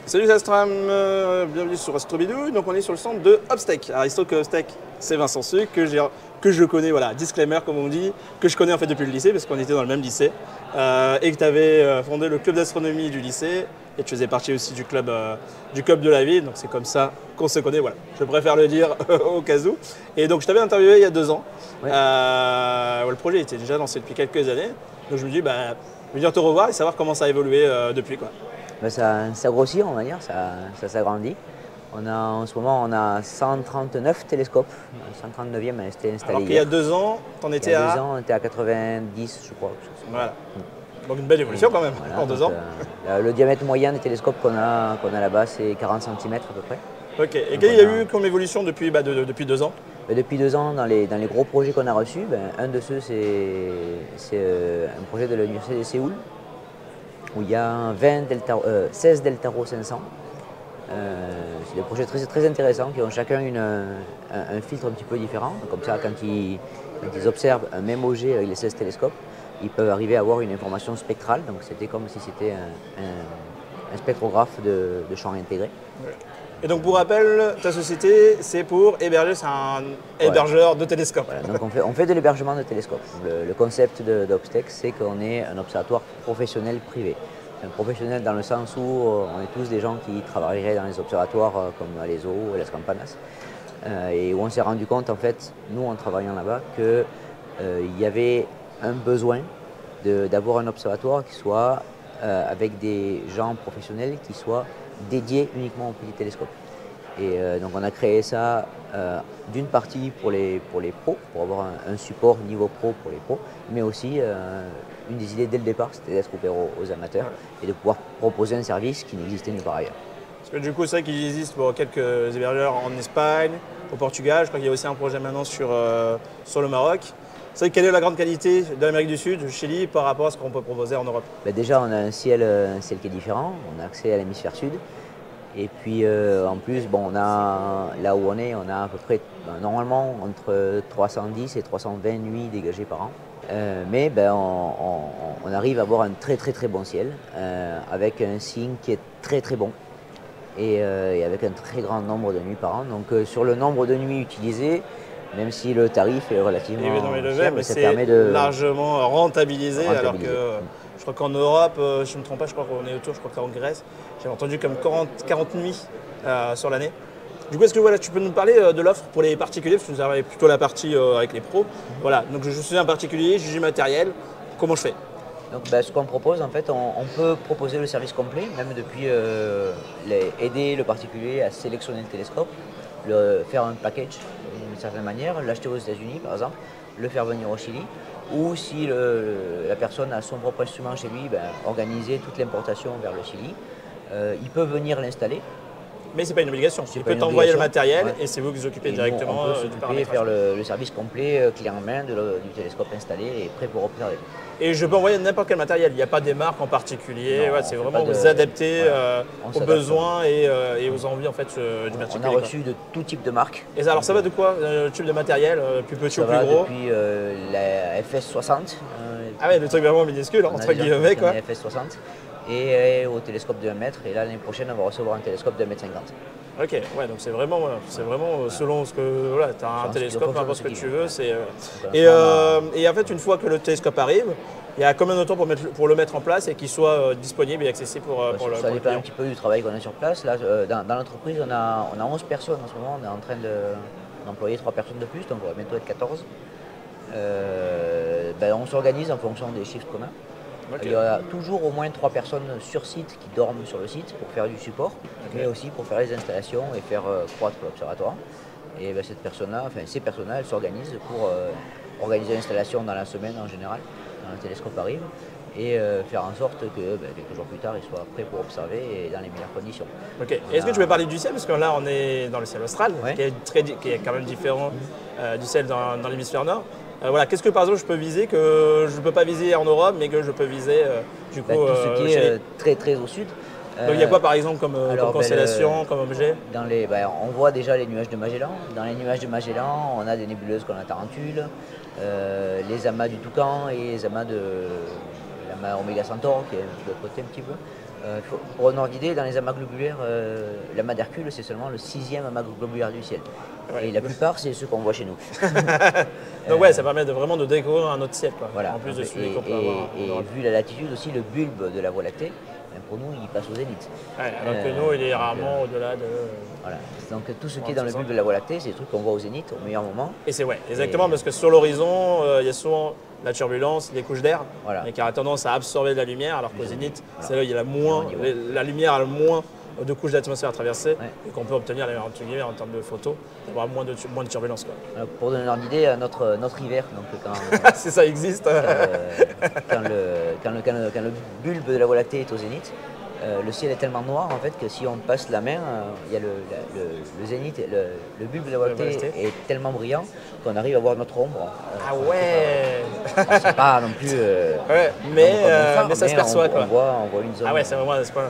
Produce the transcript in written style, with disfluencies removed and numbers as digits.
Salut Astram, bienvenue sur Astrobidou. Donc on est sur le centre de Hopstech. Alors il se trouve que Hopstech, c'est Vincent Suc, que je connais, voilà, disclaimer comme on dit, que je connais en fait depuis le lycée parce qu'on était dans le même lycée. Et que tu avais fondé le club d'astronomie du lycée et tu faisais partie aussi du club de la ville. Donc c'est comme ça qu'on se connaît, voilà. Je préfère le dire au cas où. Et donc je t'avais interviewé il y a 2 ans. Ouais. Le projet était déjà lancé depuis quelques années. Donc je me dis, venir te revoir et savoir comment ça a évolué depuis quoi. Ben, ça grossit, on va dire, ça s'agrandit. En ce moment, on a 139 télescopes. Le 139e a été installé Alors qu'il y a hier. 2 ans, t'en étais Il y a à... 2 ans, on était à 90, je crois. Voilà. Donc une belle évolution quand même, Voilà, en 2 donc, ans. le diamètre moyen des télescopes qu'on a là-bas, c'est 40 cm à peu près. Ok. Et Donc, quel y a eu comme évolution depuis 2 ans? Depuis 2 ans, dans les gros projets qu'on a reçus, un de ceux, c'est un projet de l'Université de Séoul, où il y a 16 Deltaro 500. C'est des projets très, très intéressants qui ont chacun un filtre un petit peu différent. Comme ça, quand ils observent un même objet avec les 16 télescopes, ils peuvent arriver à avoir une information spectrale. Donc c'était comme si c'était un spectrographe de champ intégré. Et donc pour rappel, ta société, c'est pour héberger, c'est un hébergeur de télescopes. Voilà, donc on fait de l'hébergement de télescopes. Le concept d'Obstec, c'est qu'on est un observatoire professionnel privé. Un professionnel dans le sens où on est tous des gens qui travailleraient dans les observatoires comme l'ESO ou las Campanas. Et où on s'est rendu compte, en fait, nous en travaillant là-bas, qu'il y avait un besoin d'avoir un observatoire qui soit avec des gens professionnels qui soient dédiés uniquement aux petits télescopes. Et donc on a créé ça d'une partie pour les pros, pour avoir un support niveau pro pour les pros, mais aussi une des idées dès le départ, c'était d'être ouvert aux amateurs et de pouvoir proposer un service qui n'existait nulle part ailleurs. Parce que du coup, c'est vrai qu'il existe pour quelques hébergeurs en Espagne, au Portugal. Je crois qu'il y a aussi un projet maintenant sur le Maroc. C'est vrai, quelle est la grande qualité de l'Amérique du Sud, du Chili, par rapport à ce qu'on peut proposer en Europe? Déjà, on a un ciel qui est différent, on a accès à l'hémisphère sud. Et puis en plus, on a, là où on a à peu près normalement entre 310 et 320 nuits dégagées par an. Mais on arrive à avoir un très très très bon ciel avec un signe qui est très très bon et avec un très grand nombre de nuits par an. Donc sur le nombre de nuits utilisées, même si le tarif est relativement cher, mais ça c'est permet de largement rentabilisé, alors rentabiliser. que je crois qu'en Europe, si je ne me trompe pas, je crois qu'on est autour, je crois qu'en Grèce, j'avais entendu comme 40 nuits sur l'année. Du coup, est-ce que tu peux nous parler de l'offre pour les particuliers, parce que nous avons plutôt la partie avec les pros. Voilà, donc je suis un particulier, j'ai du matériel, comment je fais? Donc ce qu'on propose, en fait, on peut proposer le service complet, même depuis aider le particulier à sélectionner le télescope, faire un package d'une certaine manière, l'acheter aux États-Unis par exemple, le faire venir au Chili, ou si la personne a son propre instrument chez lui, organiser toute l'importation vers le Chili. Il peut venir l'installer. Mais c'est pas une obligation. Il peut t'envoyer le matériel et c'est vous qui vous occupez directement on peut du s'occuper et paramétrage. faire le service complet, clé en main du télescope installé et prêt pour observer. Et je peux envoyer n'importe quel matériel. Il n'y a pas des marques en particulier. Non, Ouais, c'est on fait vraiment pas de- vous adapter voilà. On aux s'adapte. besoins et aux envies en fait, du On particulier. a quoi. reçu de tout type de marques. Et alors ça va de quoi, le type de matériel, plus petit Ça ou plus va gros? depuis la FS60. Ah ouais, le truc vraiment minuscule, On a entre déjà guillemets quoi. la FS60 et au télescope de 1 mètre. Et là, l'année prochaine, on va recevoir un télescope de 1,50 m. Ok, ouais, donc c'est vraiment selon ce que voilà, tu as un Selon ce qui télescope, fonctionne, n'importe ce que ce qui tu va. veux. C'est, Donc, et en fait, une fois que le télescope arrive, il y a combien de temps pour le mettre en place et qu'il soit disponible et accessible pour ça le dépend un client? petit peu du travail qu'on a sur place. Là, dans l'entreprise, on a 11 personnes en ce moment. On est en train d'employer 3 personnes de plus, donc on va bientôt être 14. On s'organise en fonction des chiffres qu'on a. Ok. Il y a toujours au moins 3 personnes sur site qui dorment sur le site pour faire du support, mais aussi pour faire les installations et faire croître l'observatoire. Et ces personnes-là, elles s'organisent pour organiser l'installation dans la semaine en général, quand le télescope arrive, et faire en sorte que quelques jours plus tard, il soit prêt pour observer et dans les meilleures conditions. Ok. Est-ce que tu peux parler du ciel? Parce que là, on est dans le ciel austral, Ouais. qui est quand même différent du ciel dans l'hémisphère nord. Voilà. Qu'est-ce que par exemple je peux viser que je ne peux pas viser en Europe, mais que je peux viser du coup Tout ce qui au Chili? est très très au sud. Donc il y a quoi par exemple comme Alors, constellation, comme objet? On voit déjà les nuages de Magellan. Dans les nuages de Magellan, on a des nébuleuses comme la Tarentule, les amas du Toucan et les amas Oméga Centaure, qui est de l'autre côté un petit peu. Pour un ordre d'idée, dans les amas globulaires, l'amas d'Hercule, c'est seulement le 6e amas globulaire du ciel. Ouais. Et la plupart, c'est ceux qu'on voit chez nous. Donc ouais, ça permet vraiment de découvrir un autre ciel, quoi. Voilà. En plus de celui Et, qu'on peut avoir. et vu la latitude aussi, le bulbe de la Voie lactée, pour nous, il passe au zénith. Ouais, alors que nous, il est rarement au-delà de... Voilà. Donc tout ce qui est dans le bulbe de la Voie lactée, c'est des trucs qu'on voit au zénith au meilleur moment. Et c'est ouais, exactement, parce que sur l'horizon, il y a souvent la turbulence, les couches d'air, Voilà. et qui a tendance à absorber de la lumière, alors qu'au zénith, Voilà. c'est là où il y a la lumière a le moins de couches d'atmosphère à traverser, Ouais. et qu'on peut obtenir entre guillemets, en termes de photos, d'avoir moins de turbulence. Quoi. Alors, pour donner un ordre d'idée, notre hiver, donc Si ça existe. quand le bulbe de la Voie lactée est au zénith, le ciel est tellement noir en fait que si on passe la main, il y a le zénith, le bulbe de la Voie lactée est tellement brillant qu'on arrive à voir notre ombre. Ah ouais. C'est pas non plus. Ouais, mais ça se perçoit. On voit une zone. Ah ouais, c'est vraiment à ce point-là.